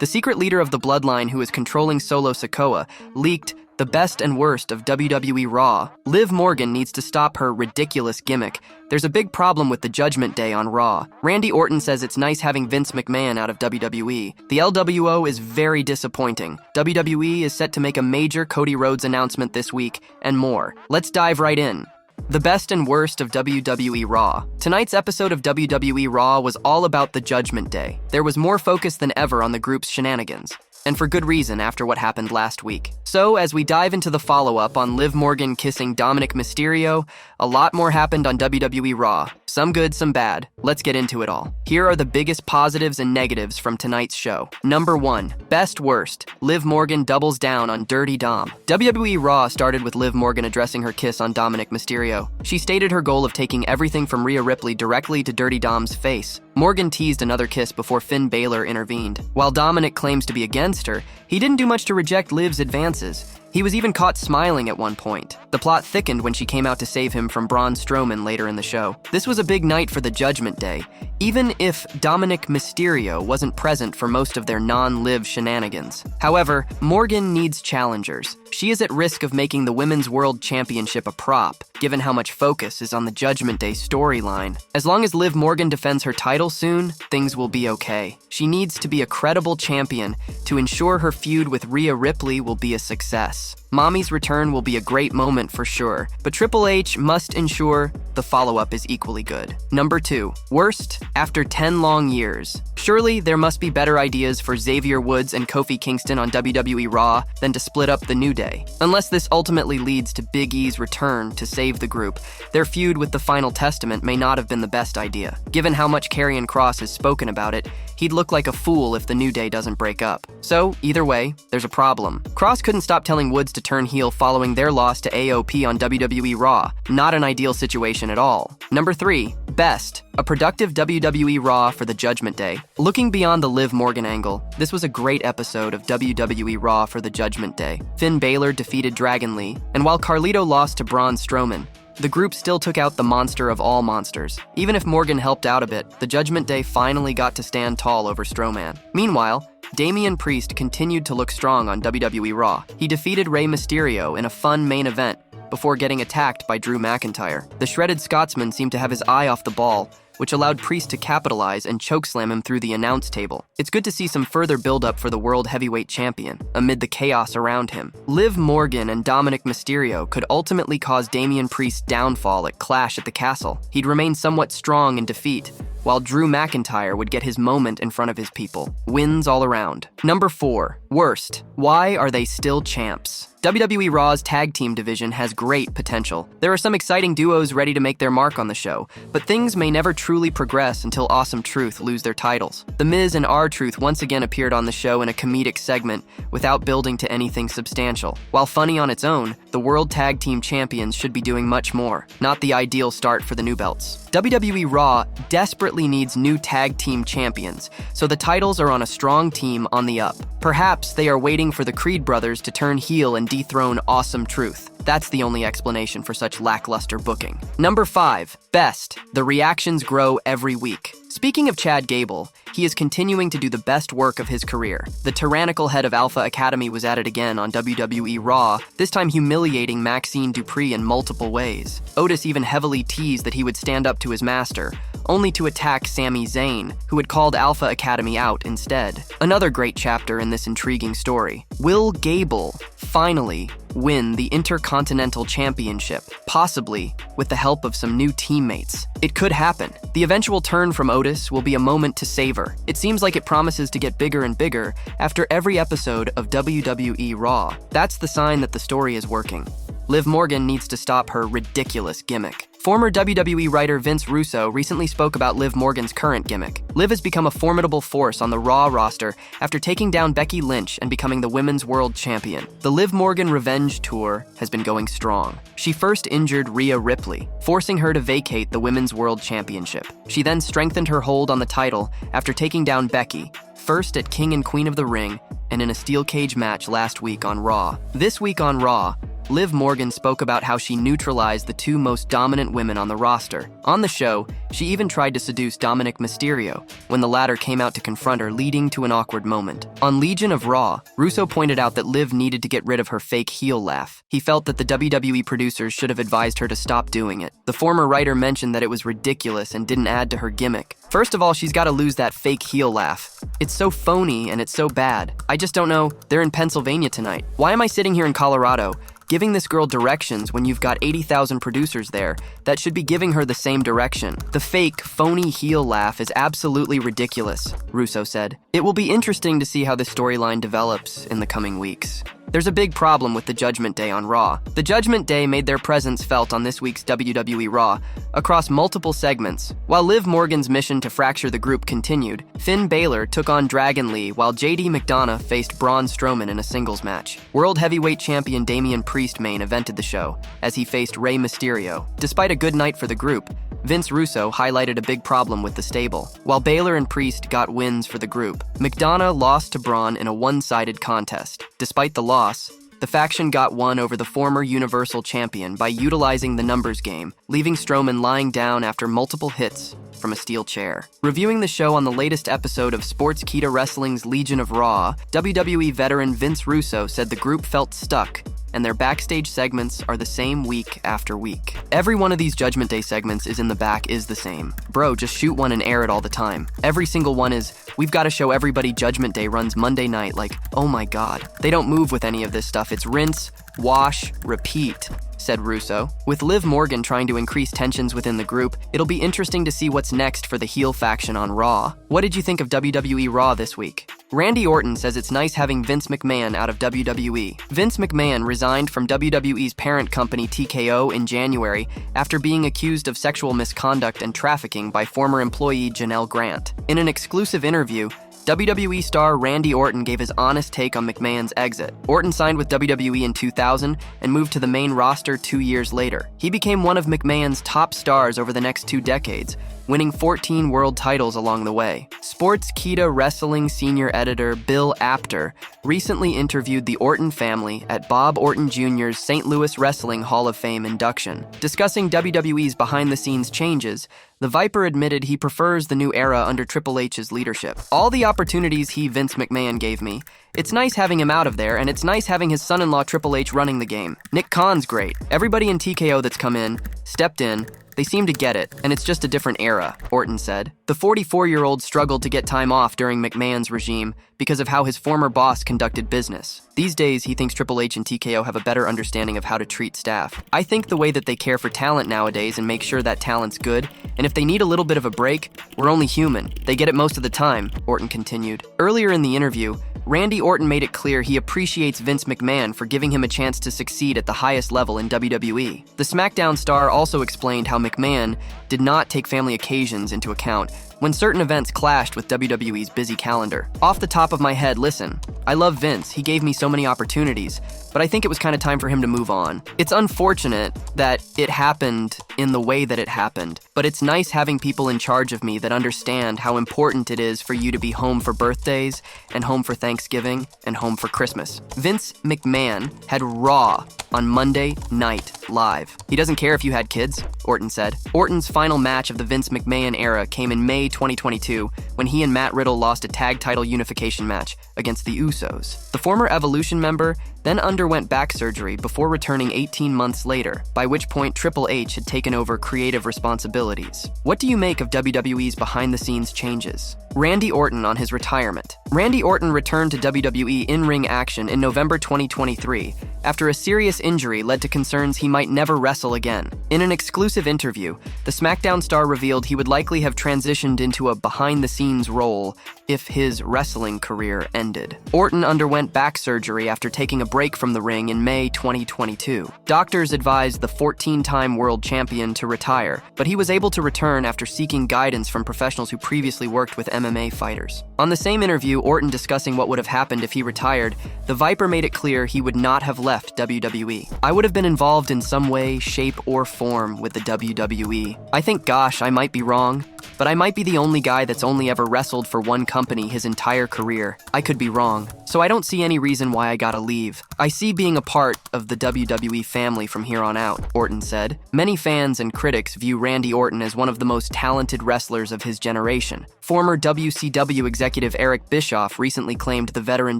The secret leader of the Bloodline, who is controlling Solo Sikoa, leaked the best and worst of WWE RAW. Liv Morgan needs to stop her ridiculous gimmick. There's a big problem with the Judgment Day on Raw. Randy Orton says it's nice having Vince McMahon out of WWE. The LWO is very disappointing. WWE is set to make a major Cody Rhodes announcement this week, and more. Let's dive right in. The best and worst of WWE RAW. Tonight's episode of WWE RAW was all about the Judgment Day. There was more focus than ever on the group's shenanigans. And for good reason after what happened last week. So, as we dive into the follow-up on Liv Morgan kissing Dominic Mysterio, a lot more happened on WWE RAW. Some good, some bad. Let's get into it all. Here are the biggest positives and negatives from tonight's show. Number 1. Best worst. Liv Morgan doubles down on Dirty Dom. WWE RAW started with Liv Morgan addressing her kiss on Dominic Mysterio. She stated her goal of taking everything from Rhea Ripley directly to Dirty Dom's face. Morgan teased another kiss before Finn Balor intervened. While Dominic claims to be against her, he didn't do much to reject Liv's advances. He was even caught smiling at one point. The plot thickened when she came out to save him from Braun Strowman later in the show. This was a big night for the Judgment Day, even if Dominic Mysterio wasn't present for most of their non-Liv shenanigans. However, Morgan needs challengers. She is at risk of making the Women's World Championship a prop, given how much focus is on the Judgment Day storyline. As long as Liv Morgan defends her title soon, things will be okay. She needs to be a credible champion to ensure her feud with Rhea Ripley will be a success. Mommy's return will be a great moment for sure, but Triple H must ensure the follow-up is equally good. Number 2. Worst after 10 long years. Surely there must be better ideas for Xavier Woods and Kofi Kingston on WWE RAW than to split up the New Day. Unless this ultimately leads to Big E's return to save the group, their feud with the Final Testament may not have been the best idea. Given how much Karrion Kross has spoken about it, he'd look like a fool if the New Day doesn't break up. So, either way, there's a problem. Kross couldn't stop telling Woods to turn heel following their loss to AOP on WWE RAW. Not an ideal situation at all. Number 3. Best. A productive WWE RAW for the Judgment Day. Looking beyond the Liv Morgan angle, this was a great episode of WWE RAW for the Judgment Day. Finn Balor defeated Dragon Lee, and while Carlito lost to Braun Strowman, the group still took out the monster of all monsters. Even if Morgan helped out a bit, the Judgment Day finally got to stand tall over Strowman. Meanwhile, Damian Priest continued to look strong on WWE RAW. He defeated Rey Mysterio in a fun main event before getting attacked by Drew McIntyre. The shredded Scotsman seemed to have his eye off the ball, which allowed Priest to capitalize and chokeslam him through the announce table. It's good to see some further build-up for the World Heavyweight Champion, amid the chaos around him. Liv Morgan and Dominic Mysterio could ultimately cause Damian Priest's downfall at Clash at the Castle. He'd remain somewhat strong in defeat, while Drew McIntyre would get his moment in front of his people. Wins all around. Number 4. Worst. Why are they still champs? WWE RAW's tag team division has great potential. There are some exciting duos ready to make their mark on the show, but things may never truly progress until Awesome Truth lose their titles. The Miz and R-Truth once again appeared on the show in a comedic segment without building to anything substantial. While funny on its own, the World Tag Team Champions should be doing much more. Not the ideal start for the new belts. WWE RAW desperately needs new tag team champions, so the titles are on a strong team on the up. Perhaps they are waiting for the Creed brothers to turn heel and dethrone Awesome Truth. That's the only explanation for such lackluster booking. Number 5. Best. The reactions grow every week. Speaking of Chad Gable, he is continuing to do the best work of his career. The tyrannical head of Alpha Academy was at it again on WWE RAW, this time humiliating Maxine Dupree in multiple ways. Otis even heavily teased that he would stand up to his master, only to attack Sami Zayn, who had called Alpha Academy out instead. Another great chapter in this intriguing story. Will Gable finally win the Intercontinental Championship, possibly with the help of some new teammates? It could happen. The eventual turn from Otis will be a moment to savor. It seems like it promises to get bigger and bigger after every episode of WWE RAW. That's the sign that the story is working. Liv Morgan needs to stop her ridiculous gimmick. Former WWE writer Vince Russo recently spoke about Liv Morgan's current gimmick. Liv has become a formidable force on the Raw roster after taking down Becky Lynch and becoming the Women's World Champion. The Liv Morgan Revenge Tour has been going strong. She first injured Rhea Ripley, forcing her to vacate the Women's World Championship. She then strengthened her hold on the title after taking down Becky, first at King and Queen of the Ring and in a steel cage match last week on Raw. This week on Raw, Liv Morgan spoke about how she neutralized the two most dominant women on the roster. On the show, she even tried to seduce Dominic Mysterio when the latter came out to confront her, leading to an awkward moment. On Legion of Raw, Russo pointed out that Liv needed to get rid of her fake heel laugh. He felt that the WWE producers should have advised her to stop doing it. The former writer mentioned that it was ridiculous and didn't add to her gimmick. First of all, she's got to lose that fake heel laugh. It's so phony and it's so bad. I just don't know. They're in Pennsylvania tonight. Why am I sitting here in Colorado giving this girl directions when you've got 80,000 producers there that should be giving her the same direction? The fake, phony heel laugh is absolutely ridiculous, Russo said. It will be interesting to see how this storyline develops in the coming weeks. There's a big problem with the Judgment Day on Raw. The Judgment Day made their presence felt on this week's WWE Raw across multiple segments. While Liv Morgan's mission to fracture the group continued, Finn Balor took on Dragon Lee while JD McDonough faced Braun Strowman in a singles match. World Heavyweight Champion Damian Priest main evented the show as he faced Rey Mysterio. Despite a good night for the group, Vince Russo highlighted a big problem with the stable. While Balor and Priest got wins for the group, McDonough lost to Braun in a one-sided contest. Despite the loss, the faction got one over the former Universal Champion by utilizing the numbers game, leaving Strowman lying down after multiple hits from a steel chair. Reviewing the show on the latest episode of Sportskeeda Wrestling's Legion of Raw, WWE veteran Vince Russo said the group felt stuck and their backstage segments are the same week after week. Every one of these Judgment Day segments is in the back is the same. Bro, just shoot one and air it all the time. Every single one is, we've got to show everybody Judgment Day runs Monday night, like, oh my god. They don't move with any of this stuff. It's rinse, wash, repeat, said Russo. With Liv Morgan trying to increase tensions within the group, it'll be interesting to see what's next for the heel faction on Raw. What did you think of WWE Raw this week? Randy Orton says it's nice having Vince McMahon out of WWE. Vince McMahon resigned from WWE's parent company TKO in January after being accused of sexual misconduct and trafficking by former employee Janelle Grant. In an exclusive interview, WWE star Randy Orton gave his honest take on McMahon's exit. Orton signed with WWE in 2000 and moved to the main roster 2 years later. He became one of McMahon's top stars over the next 2 decades, winning 14 world titles along the way. Sportskeeda Wrestling senior editor Bill Apter recently interviewed the Orton family at Bob Orton Jr.'s St. Louis Wrestling Hall of Fame induction. Discussing WWE's behind-the-scenes changes, the Viper admitted he prefers the new era under Triple H's leadership. All the opportunities Vince McMahon gave me, it's nice having him out of there, and it's nice having his son-in-law Triple H running the game. Nick Khan's great. Everybody in TKO that's come in, stepped in, they seem to get it, and it's just a different era, Orton said. The 44-year-old struggled to get time off during McMahon's regime because of how his former boss conducted business. These days, he thinks Triple H and TKO have a better understanding of how to treat staff. I think the way that they care for talent nowadays and make sure that talent's good, and if they need a little bit of a break, we're only human. They get it most of the time, Orton continued. Earlier in the interview, Randy Orton made it clear he appreciates Vince McMahon for giving him a chance to succeed at the highest level in WWE. The SmackDown star also explained how McMahon did not take family occasions into account when certain events clashed with WWE's busy calendar. Off the top of my head, listen, I love Vince, he gave me so many opportunities, but I think it was kind of time for him to move on. It's unfortunate that it happened in the way that it happened, but it's nice having people in charge of me that understand how important it is for you to be home for birthdays, and home for Thanksgiving, and home for Christmas. Vince McMahon had Raw on Monday Night Live. He doesn't care if you had kids, Orton said. Orton's final match of the Vince McMahon era came in May 2022 when he and Matt Riddle lost a tag title unification match against the Usos. The former Evolution member then underwent back surgery before returning 18 months later, by which point Triple H had taken over creative responsibilities. What do you make of WWE's behind-the-scenes changes? Randy Orton on his retirement. Randy Orton returned to WWE in-ring action in November 2023 after a serious injury led to concerns he might never wrestle again. In an exclusive interview, the SmackDown star revealed he would likely have transitioned into a behind-the-scenes role if his wrestling career ended. Orton underwent back surgery after taking a break from the ring in May 2022. Doctors advised the 14-time world champion to retire, but he was able to return after seeking guidance from professionals who previously worked with MMA fighters. On the same interview, Orton discussing what would have happened if he retired, the Viper made it clear he would not have left WWE. I would have been involved in some way, shape, or form with the WWE. I think, gosh, I might be wrong, but I might be the only guy that's only ever wrestled for one company his entire career. I could be wrong. so I don't see any reason why I gotta leave. I see being a part of the WWE family from here on out, Orton said. Many fans and critics view Randy Orton as one of the most talented wrestlers of his generation. Former WCW executive Eric Bischoff recently claimed the veteran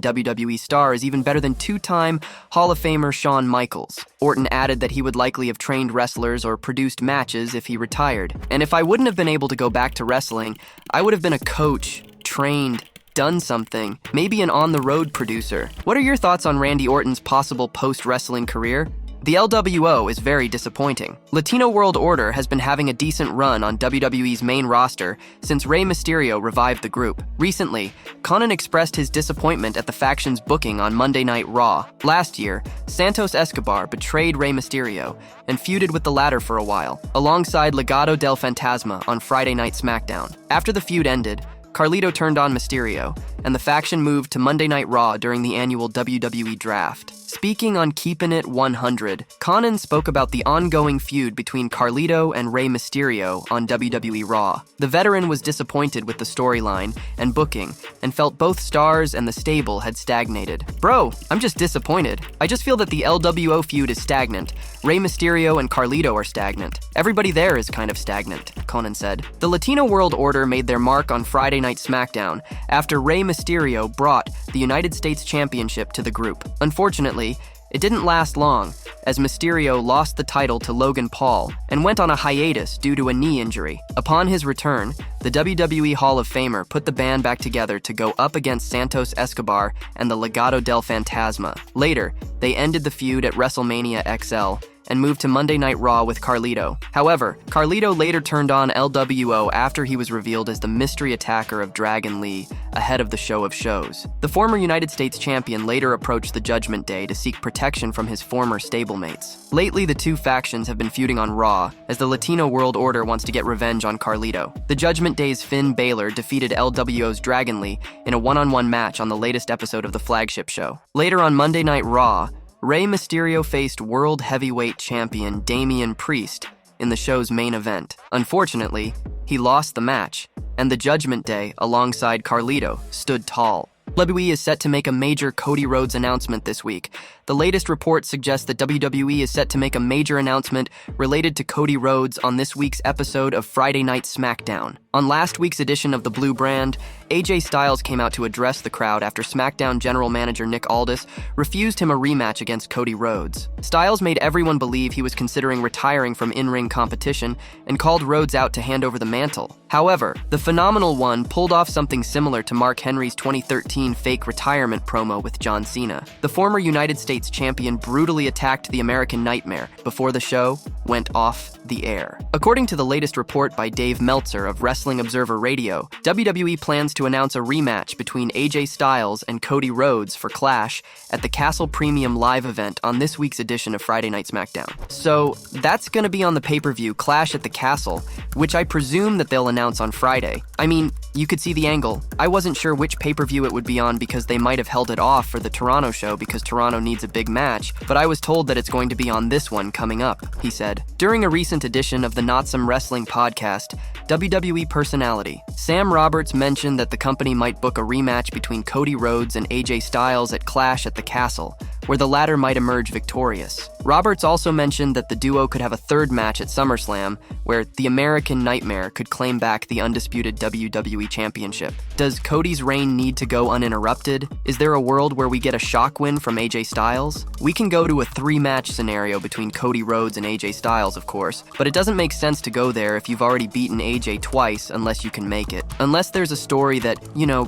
WWE star is even better than two-time Hall of Famer Shawn Michaels. Orton added that he would likely have trained wrestlers or produced matches if he retired. And if I wouldn't have been able to go back to wrestling, I would have been a coach, trained, done something, maybe an on-the-road producer. What are your thoughts on Randy Orton's possible post-wrestling career? The LWO is very disappointing. Latino World Order has been having a decent run on WWE's main roster since Rey Mysterio revived the group. Recently, Conan expressed his disappointment at the faction's booking on Monday Night Raw. Last year, Santos Escobar betrayed Rey Mysterio and feuded with the latter for a while, alongside Legado del Fantasma on Friday Night SmackDown. After the feud ended, Carlito turned on Mysterio, and the faction moved to Monday Night Raw during the annual WWE Draft. Speaking on Keepin' It 100, Conan spoke about the ongoing feud between Carlito and Rey Mysterio on WWE Raw. The veteran was disappointed with the storyline and booking, and felt both stars and the stable had stagnated. Bro, I'm just disappointed. I just feel that the LWO feud is stagnant. Rey Mysterio and Carlito are stagnant. Everybody there is kind of stagnant, Conan said. The Latino World Order made their mark on Friday Night SmackDown after Rey Mysterio brought the United States Championship to the group. Unfortunately, it didn't last long, as Mysterio lost the title to Logan Paul and went on a hiatus due to a knee injury. Upon his return, the WWE Hall of Famer put the band back together to go up against Santos Escobar and the Legado del Fantasma. Later, they ended the feud at WrestleMania XL and moved to Monday Night Raw with Carlito. However, Carlito later turned on LWO after he was revealed as the mystery attacker of Dragon Lee ahead of the show of shows. The former United States champion later approached the Judgment Day to seek protection from his former stablemates. Lately, the two factions have been feuding on Raw, as the Latino World Order wants to get revenge on Carlito. The Judgment Day's Finn Balor defeated LWO's Dragon Lee in a one-on-one match on the latest episode of the flagship show. Later on Monday Night Raw, Rey Mysterio faced World Heavyweight Champion Damian Priest in the show's main event. Unfortunately, he lost the match, and the Judgment Day, alongside Carlito, stood tall. WWE is set to make a major Cody Rhodes announcement this week. The latest report suggests that WWE is set to make a major announcement related to Cody Rhodes on this week's episode of Friday Night SmackDown. On last week's edition of the Blue Brand, AJ Styles came out to address the crowd after SmackDown general manager Nick Aldis refused him a rematch against Cody Rhodes. Styles made everyone believe he was considering retiring from in-ring competition and called Rhodes out to hand over the mantle. However, the Phenomenal One pulled off something similar to Mark Henry's 2013 fake retirement promo with John Cena. The former United States champion brutally attacked the American Nightmare before the show went off the air. According to the latest report by Dave Meltzer of Wrestling Observer Radio, WWE plans to announce a rematch between AJ Styles and Cody Rhodes for Clash at the Castle Premium Live event on this week's edition of Friday Night SmackDown. So that's going to be on the pay-per-view Clash at the Castle, which I presume that they'll announce on Friday. I mean, you could see the angle. I wasn't sure which pay-per-view it would be on because they might have held it off for the Toronto show because Toronto needs a big match, but I was told that it's going to be on this one coming up, he said. During a recent edition of the Not Some Wrestling podcast, WWE personality Sam Roberts mentioned that the company might book a rematch between Cody Rhodes and AJ Styles at Clash at the Castle, where the latter might emerge victorious. Roberts also mentioned that the duo could have a third match at SummerSlam, where the American Nightmare could claim back the undisputed WWE Championship. Does Cody's reign need to go uninterrupted? Is there a world where we get a shock win from AJ Styles? We can go to a three-match scenario between Cody Rhodes and AJ Styles, of course, but it doesn't make sense to go there if you've already beaten AJ twice unless you can make it. Unless there's a story that,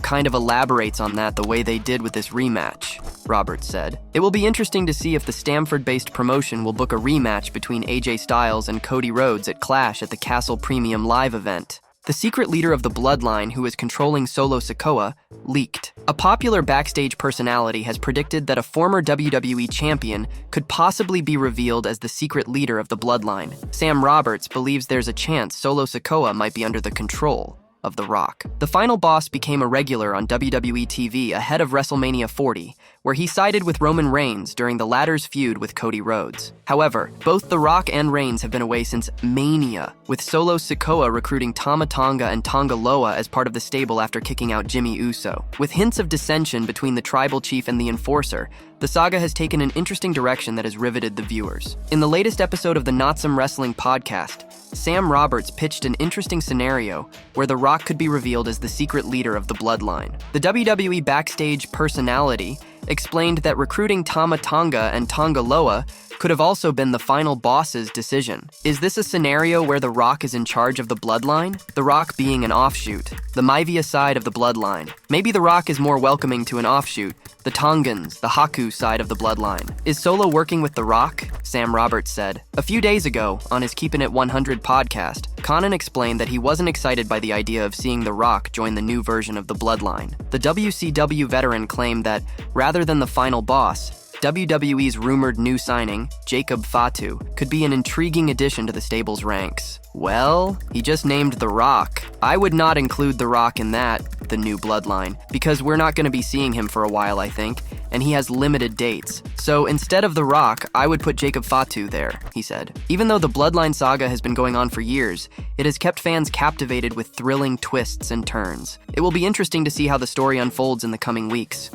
kind of elaborates on that the way they did with this rematch, Roberts said. It will be interesting to see if the Stamford-based promotion will book a rematch between AJ Styles and Cody Rhodes at Clash at the Castle Premium Live event. The secret leader of the Bloodline, who is controlling Solo Sikoa, leaked. A popular backstage personality has predicted that a former WWE champion could possibly be revealed as the secret leader of the Bloodline. Sam Roberts believes there's a chance Solo Sikoa might be under the control of The Rock. The final boss became a regular on WWE TV ahead of WrestleMania 40, where he sided with Roman Reigns during the latter's feud with Cody Rhodes. However, both The Rock and Reigns have been away since Mania, with Solo Sikoa recruiting Tama Tonga and Tonga Loa as part of the stable after kicking out Jimmy Uso. With hints of dissension between the tribal chief and the Enforcer, the saga has taken an interesting direction that has riveted the viewers. In the latest episode of the Not Some Wrestling podcast, Sam Roberts pitched an interesting scenario where The Rock could be revealed as the secret leader of the Bloodline. The WWE backstage personality explained that recruiting Tama Tonga and Tonga Loa could have also been the final boss's decision. Is this a scenario where The Rock is in charge of the Bloodline? The Rock being an offshoot, the Maivia side of the Bloodline. Maybe The Rock is more welcoming to an offshoot, the Tongans, the Haku side of the Bloodline. Is Solo working with The Rock? Sam Roberts said. A few days ago, on his Keepin' It 100 podcast, Conan explained that he wasn't excited by the idea of seeing The Rock join the new version of the Bloodline. The WCW veteran claimed that, rather than the final boss, WWE's rumored new signing, Jacob Fatu, could be an intriguing addition to the stable's ranks. Well, he just named The Rock. I would not include The Rock in that, the new Bloodline, because we're not going to be seeing him for a while, I think, and he has limited dates. So instead of The Rock, I would put Jacob Fatu there, he said. Even though the Bloodline saga has been going on for years, it has kept fans captivated with thrilling twists and turns. It will be interesting to see how the story unfolds in the coming weeks.